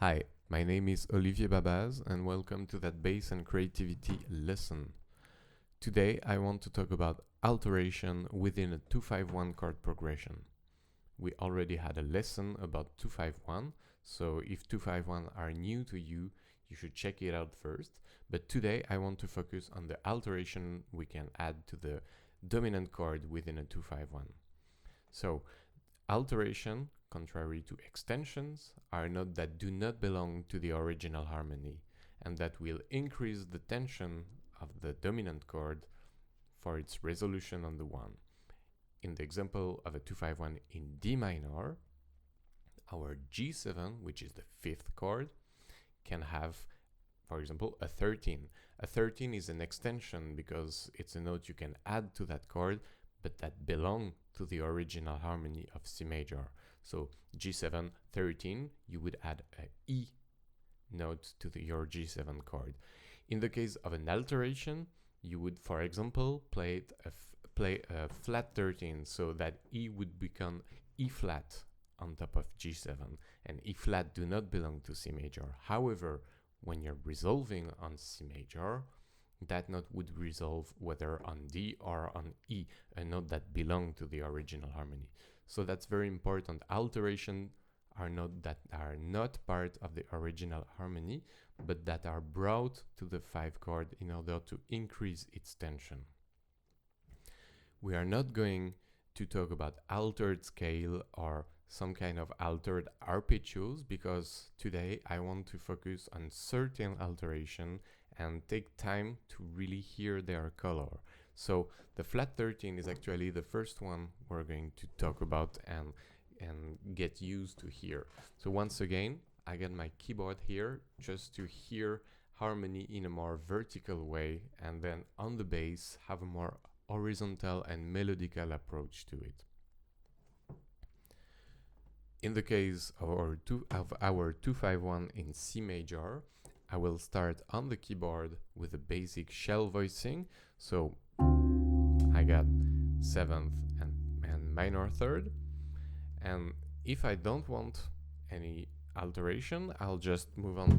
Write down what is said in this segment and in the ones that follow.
Hi, my name is Olivier Babaz and welcome to that bass and creativity lesson. Today I want to talk about alteration within a 2-5-1 chord progression. We already had a lesson about 2-5-1, so if 2-5-1 are new to you, you should check it out first. But today I want to focus on the alteration we can add to the dominant chord within a 2-5-1. So, alteration, contrary to extensions, are notes that do not belong to the original harmony and that will increase the tension of the dominant chord for its resolution on the one. In the example of a 2-5-1 in D minor, our G7, which is the fifth chord, can have, for example, a 13. A 13 is an extension because it's a note you can add to that chord, but that belong to the original harmony of C major. So G7 13, you would add a E note to your G7 chord. In the case of an alteration, you would, for example, play a flat 13, so that E would become E flat on top of G7, and E flat do not belong to C major. However, when you're resolving on C major, that note would resolve whether on D or on E, a note that belongs to the original harmony. So that's very important. Alteration are notes that are not part of the original harmony, but that are brought to the 5 chord in order to increase its tension. We are not going to talk about altered scale or some kind of altered arpeggios, because today I want to focus on certain alteration and take time to really hear their color. So the flat 13 is actually the first one we're going to talk about and get used to hear. So once again, I got my keyboard here just to hear harmony in a more vertical way, and then on the bass have a more horizontal and melodical approach to it. In the case of our 2-5-1 in C major, I will start on the keyboard with a basic shell voicing. So I got 7th and minor 3rd. And if I don't want any alteration, I'll just move on.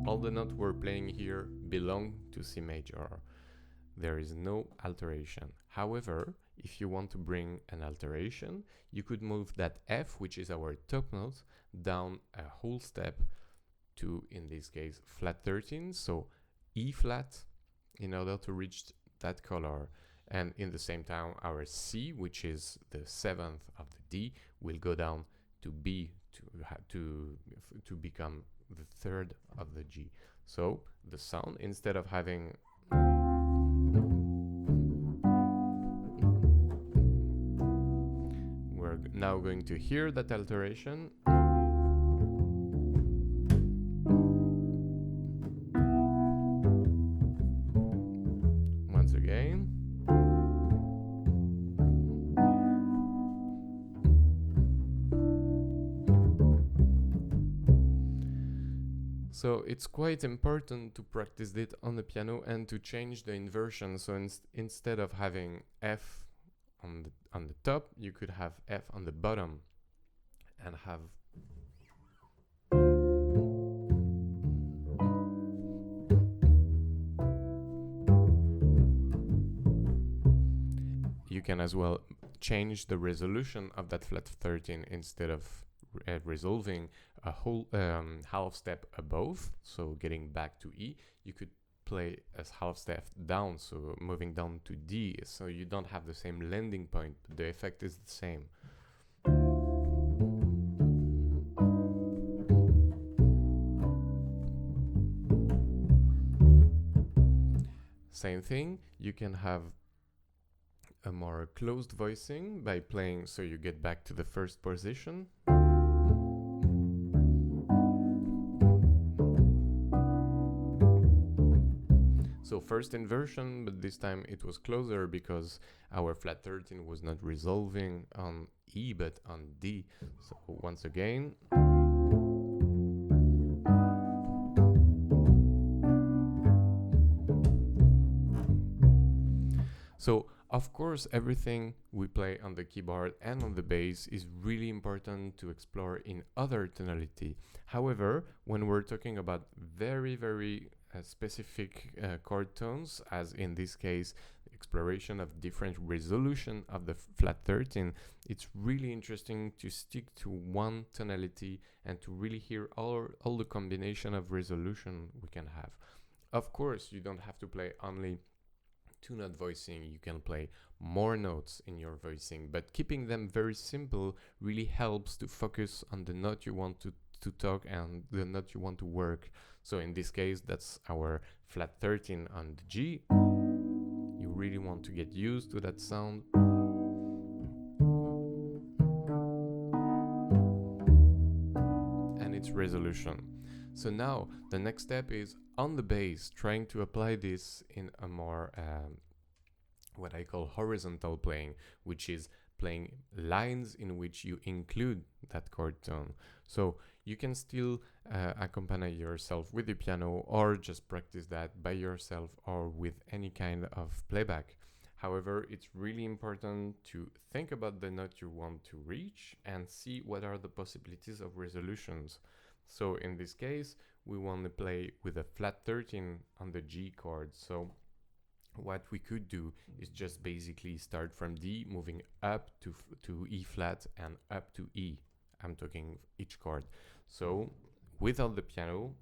All the notes we're playing here belong to C major. There is no alteration. However, if you want to bring an alteration, you could move that F, which is our top note, down a whole step to, in this case, flat 13, so E flat, in order to reach that color. And in the same time, our C, which is the 7th of the D, will go down to B to become the 3rd of the G. So the sound, instead of having now going to hear that alteration. Once again. So it's quite important to practice it on the piano and to change the inversion. So instead of having F on the top, you could have F on the bottom and have you can as well change the resolution of that flat 13 instead of resolving a whole half step above, so getting back to E, you could play as half step down, so moving down to D, so you don't have the same landing point, but the effect is the same. Same thing, you can have a more closed voicing by playing, so you get back to the first position. So first inversion, but this time it was closer because our flat 13 was not resolving on E but on D. So once again. So Of course, everything we play on the keyboard and on the bass is really important to explore in other tonality. However, when we're talking about very specific chord tones, as in this case, exploration of different resolution of the flat 13, it's really interesting to stick to one tonality and to really hear all the combination of resolution we can have. Of course, you don't have to play only two-note voicing, you can play more notes in your voicing, but keeping them very simple really helps to focus on the note you want to talk and the note you want to work. So in this case, that's our flat 13 on the G. You really want to get used to that sound. And its resolution. So now the next step is on the bass, trying to apply this in a more what I call horizontal playing, which is playing lines in which you include that chord tone. So you can still accompany yourself with the piano or just practice that by yourself or with any kind of playback. However, it's really important to think about the note you want to reach and see what are the possibilities of resolutions. So in this case, we want to play with a flat 13 on the G chord. So what we could do is just basically start from D, moving up to E flat and up to E. I'm talking each chord. So without the piano,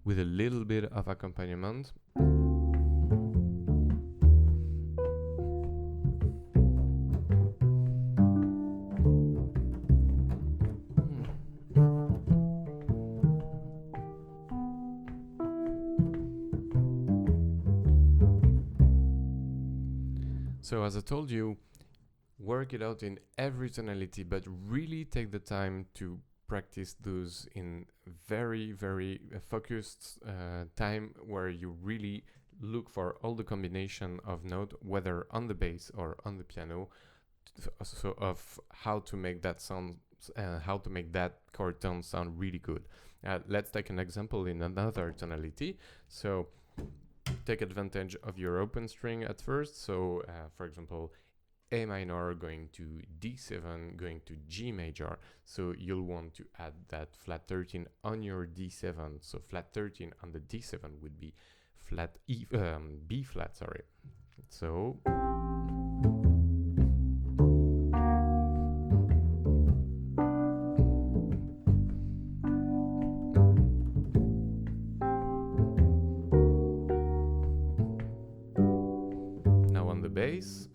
with a little bit of accompaniment. So as I told you, work it out in every tonality, but really take the time to practice those in very focused time where you really look for all the combination of note, whether on the bass or on the piano, so of how to make that sound, how to make that chord tone sound really good. Let's take an example in another tonality. So take advantage of your open string at first. So for example, A minor going to D7 going to G major. So you'll want to add that flat 13 on your D7. So flat 13 on the D7 would be flat B flat, sorry. So now on the bass.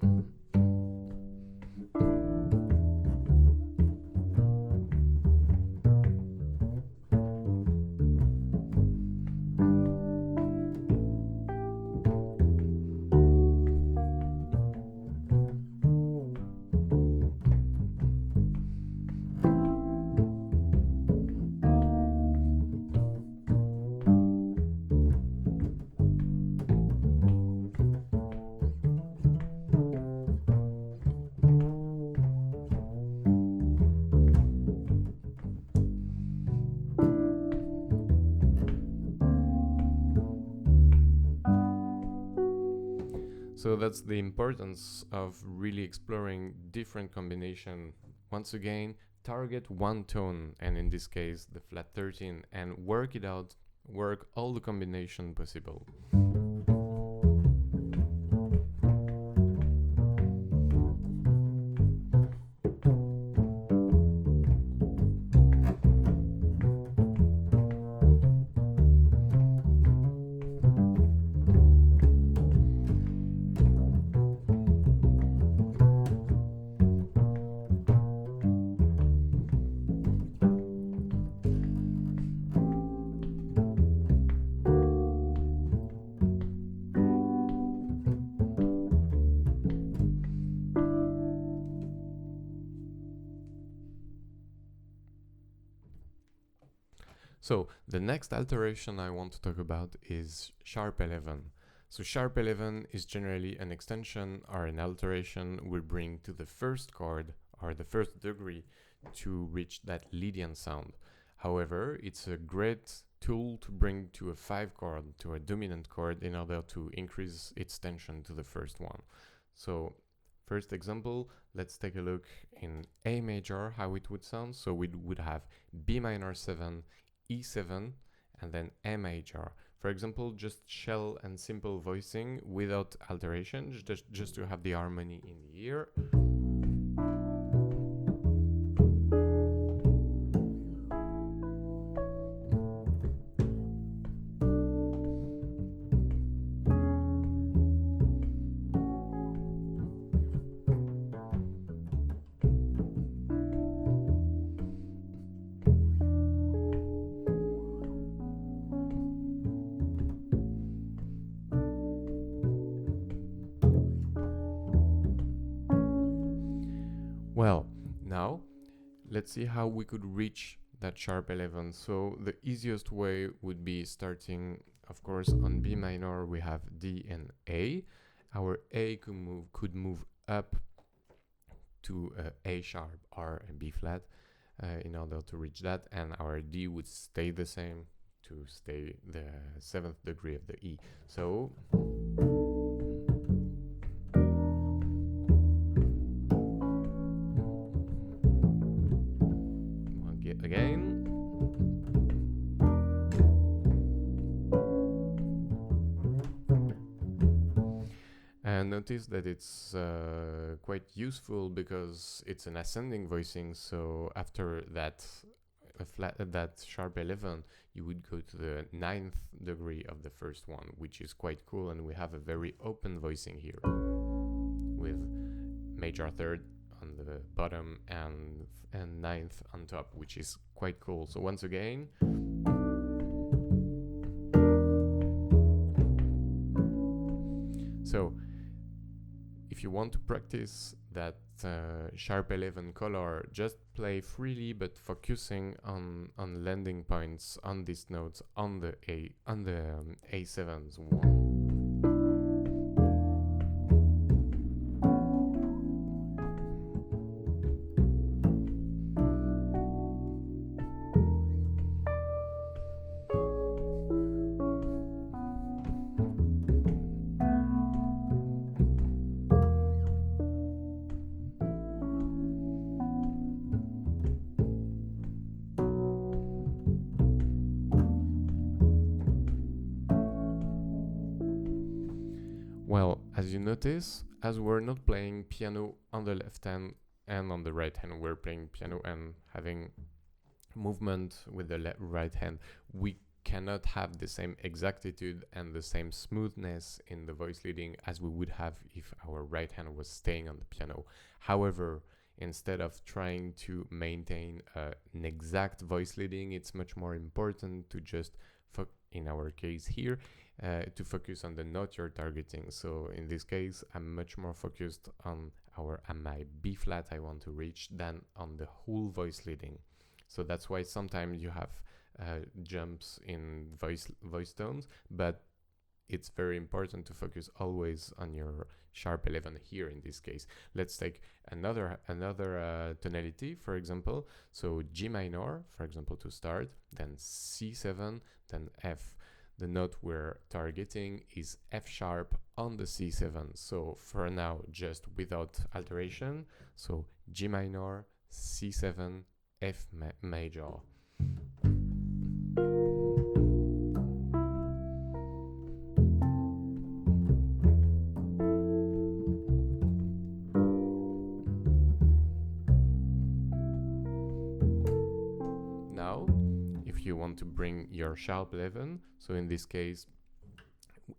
So that's the importance of really exploring different combination. Once again, target one tone, and in this case the flat 13, and work it out, work all the combination possible. So the next alteration I want to talk about is sharp 11. So sharp 11 is generally an extension or an alteration we bring to the first chord or the first degree to reach that Lydian sound. However, it's a great tool to bring to a 5 chord, to a dominant chord, in order to increase its tension to the first one. So first example, let's take a look in A major, how it would sound. So we would have B minor 7, E7, and then A major. For example, just shell and simple voicing without alteration, just to have the harmony in the ear. Well, now let's see how we could reach that sharp 11. So the easiest way would be starting, of course, on B minor we have D and A. Our A could move up to A sharp or a B flat in order to reach that, and our D would stay the same to stay the 7th degree of the E. So again. And notice that it's quite useful because it's an ascending voicing. So after that that sharp 11, you would go to the 9th degree of the first one, which is quite cool. And we have a very open voicing here with major third on the bottom and 9th on top, which is quite cool. So once again, so if you want to practice that sharp 11 color, just play freely but focusing on landing points on these notes on the A7's one. Well, as you notice, as we're not playing piano on the left hand and on the right hand, we're playing piano and having movement with the right hand, we cannot have the same exactitude and the same smoothness in the voice leading as we would have if our right hand was staying on the piano. However, instead of trying to maintain an exact voice leading, it's much more important to just, in our case here, to focus on the note you're targeting. So in this case, I'm much more focused on my B flat I want to reach than on the whole voice leading. So that's why sometimes you have jumps in voice tones, but it's very important to focus always on your sharp 11 here in this case. Let's take another tonality, for example. So G minor, for example, to start, then C7, then F. The note we're targeting is F sharp on the C7. So for now, just without alteration. So G minor, C7, F major. Now, if you want to bring your sharp 11, so in this case,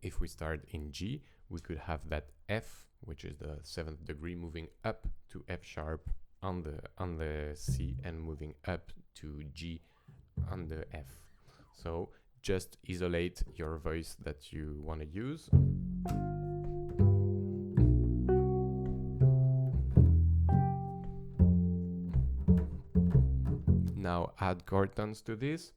if we start in G, we could have that F, which is the 7th degree, moving up to F sharp on the C and moving up to G on the F. So just isolate your voice that you want to use. Now add chord tones to this.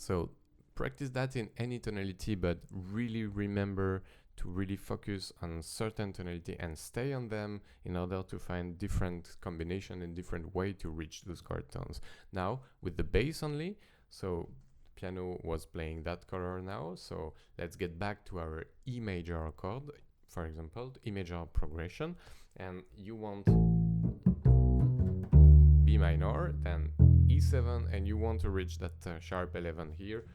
So practice that in any tonality, but really remember to really focus on certain tonality and stay on them in order to find different combination and different way to reach those chord tones. Now with the bass only, so piano was playing that color now, so let's get back to our E major chord, for example, E major progression, and you want B minor, then E7, and you want to reach that sharp 11 here.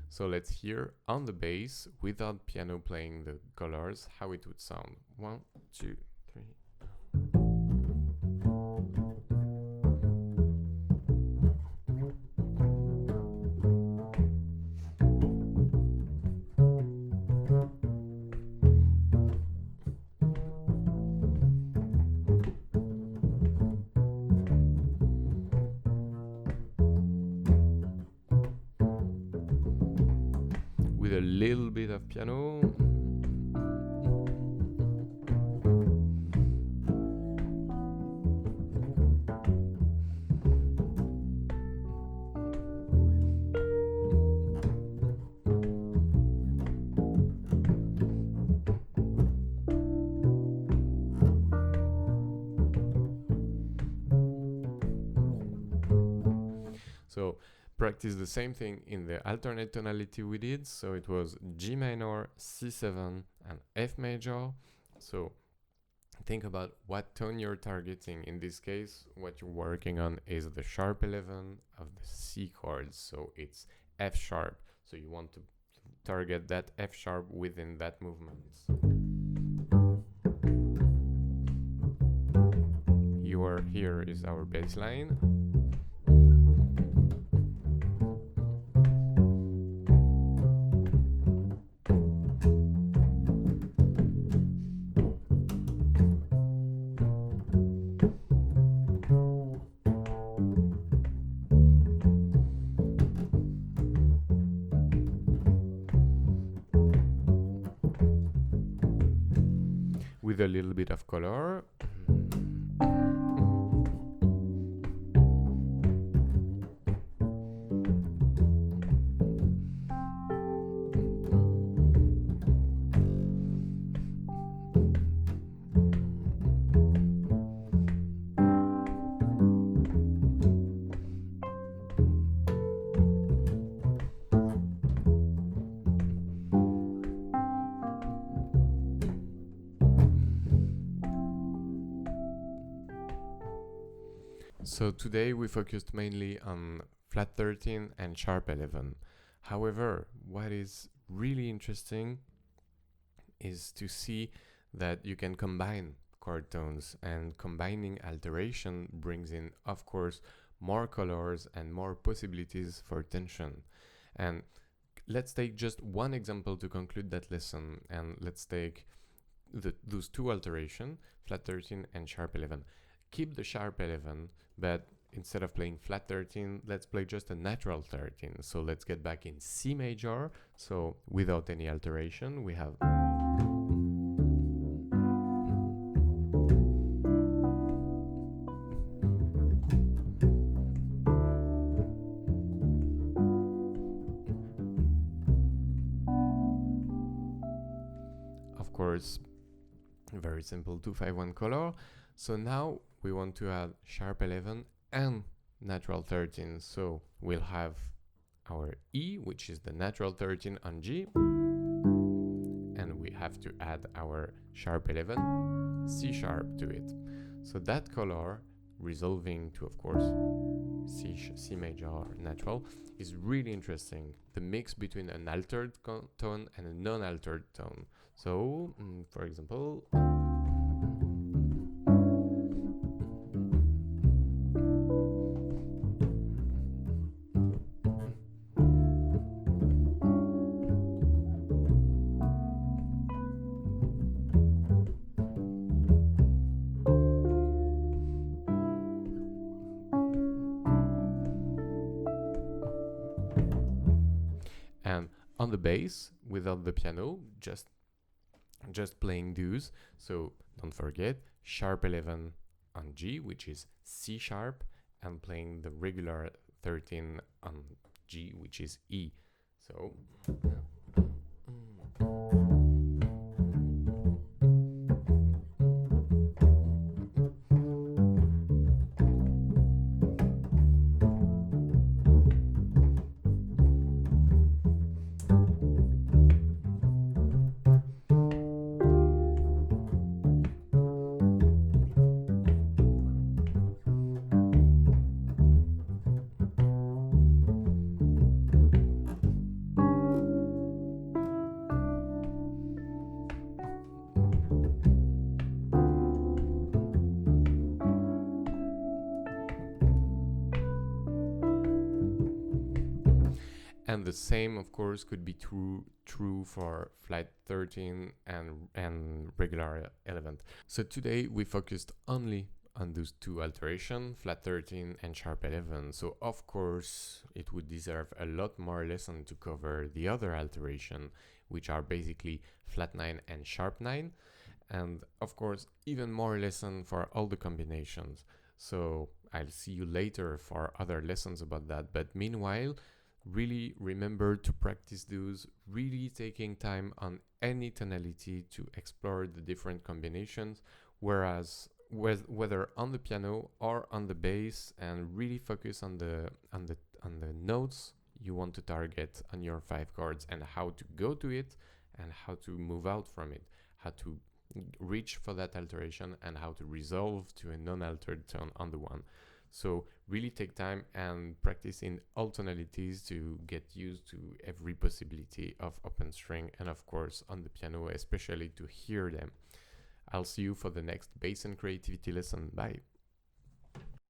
So let's hear on the bass, without piano playing the colors, how it would sound. 1, 2, 3. With a little bit of piano. So practice the same thing in the alternate tonality we did. So it was G minor, C7 and F major. So think about what tone you're targeting. In this case, what you're working on is the sharp 11 of the C chord. So it's F sharp. So you want to target that F sharp within that movement. Here is our bass line. With a little bit of color. So today we focused mainly on flat 13 and sharp 11. However, what is really interesting is to see that you can combine chord tones, and combining alteration brings in, of course, more colors and more possibilities for tension. And let's take just one example to conclude that lesson, and let's take those two alterations, flat 13 and sharp 11. Keep the sharp 11, but instead of playing flat 13, let's play just a natural 13. So let's get back in C major. So without any alteration, we have of course very simple 2-5-1 color. So now we want to add sharp 11 and natural 13. So we'll have our E, which is the natural 13 on G, and we have to add our sharp 11 C sharp to it. So that color resolving to, of course, C major natural is really interesting. The mix between an altered tone and a non-altered tone. So for example, and on the bass, without the piano, just playing those. So don't forget, sharp 11 on G, which is C sharp, and playing the regular 13 on G, which is E. So and the same, of course, could be true for flat 13 and regular 11. So today we focused only on those two alterations, flat 13 and sharp 11. So of course it would deserve a lot more lesson to cover the other alteration, which are basically flat 9 and sharp 9. And of course even more lesson for all the combinations. So I'll see you later for other lessons about that. But meanwhile, really remember to practice those, really taking time on any tonality to explore the different combinations, whereas whether on the piano or on the bass, and really focus on the notes you want to target on your 5 chords and how to go to it and how to move out from it, how to reach for that alteration and how to resolve to a non-altered tone on the one. So really take time and practice in all tonalities to get used to every possibility of open string, and of course on the piano especially to hear them. I'll see you for the next bass and creativity lesson. Bye.